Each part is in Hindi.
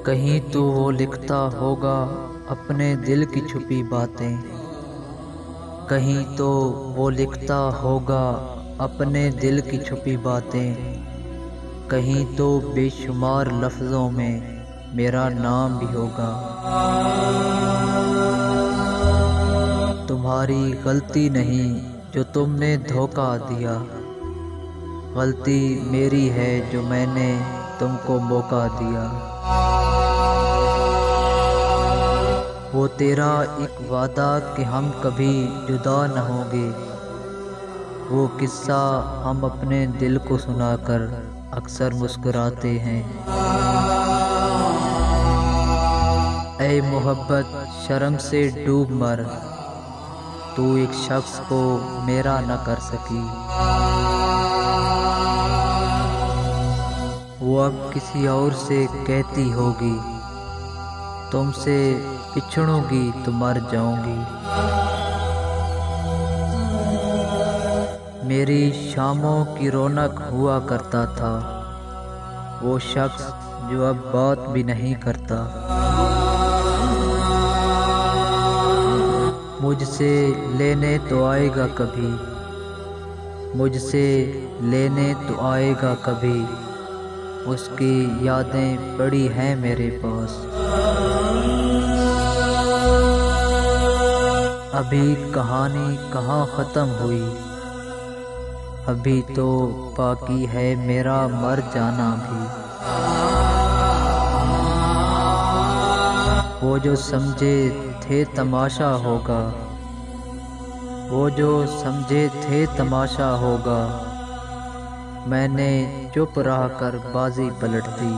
कहीं तो वो लिखता होगा अपने दिल की छुपी बातें, कहीं तो वो लिखता होगा अपने दिल की छुपी बातें, कहीं तो बेशुमार लफ्ज़ों में मेरा नाम भी होगा। तुम्हारी गलती नहीं जो तुमने धोखा दिया, गलती मेरी है जो मैंने तुमको मौका दिया। वो तेरा एक वादा कि हम कभी जुदा न होंगे, वो किस्सा हम अपने दिल को सुनाकर अक्सर मुस्कुराते हैं। ऐ मोहब्बत शर्म से डूब मर, तू एक शख्स को मेरा न कर सकी। वो अब किसी और से कहती होगी, तुमसे बिछड़ूंगी तो मर जाऊंगी। मेरी शामों की रौनक हुआ करता था वो शख्स जो अब बात भी नहीं करता। मुझसे लेने तो आएगा कभी, मुझसे लेने तो आएगा कभी, उसकी यादें पड़ी हैं मेरे पास। अभी कहानी कहाँ ख़त्म हुई, अभी तो बाकी है मेरा मर जाना भी। वो जो समझे थे तमाशा होगा, वो जो समझे थे तमाशा होगा, मैंने चुप रह कर बाजी पलट दी।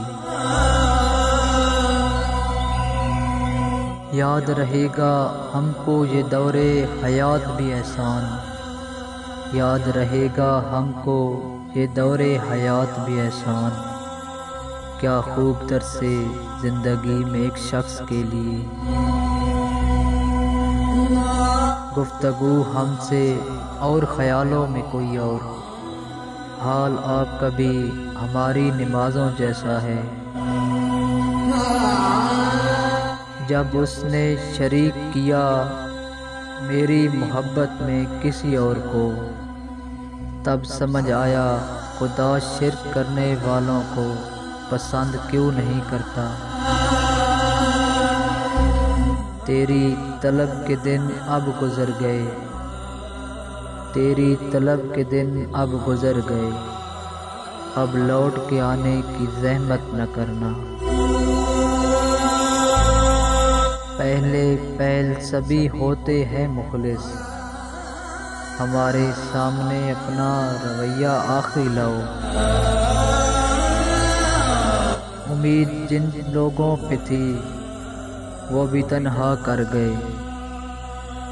याद रहेगा हमको ये दौरे हयात भी एहसान, याद रहेगा हमको ये दौरे हयात भी एहसान। क्या खूब दर से ज़िंदगी में एक शख्स के लिए, गुफ्तगू हमसे और ख़यालों में कोई और। हाल आपका भी हमारी नमाज़ों जैसा है, जब उसने शरीक किया मेरी मोहब्बत में किसी और को, तब समझ आया खुदा शिर्क करने वालों को पसंद क्यों नहीं करता। तेरी तलब के दिन अब गुज़र गए, तेरी तलब के दिन अब गुज़र गए, अब लौट के आने की ज़हमत न करना। पहले पहल सभी होते हैं मुखलिस, हमारे सामने अपना रवैया आखिरी लाओ। उम्मीद जिन लोगों पे थी वो भी तन्हा कर गए,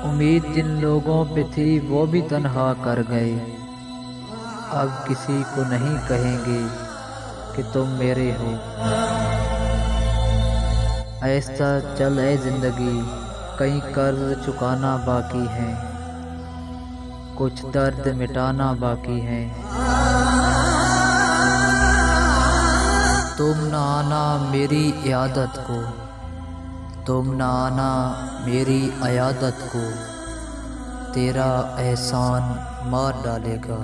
उम्मीद जिन लोगों पे थी वो भी तन्हा कर गए। अब किसी को नहीं कहेंगे कि तुम मेरे हो। ऐसा चल ए ज़िंदगी, कई कर्ज चुकाना बाकी है, कुछ दर्द मिटाना बाकी है। तुम न आना मेरी इयादत को, तुम न आना मेरी इयादत को, तेरा एहसान मार डालेगा।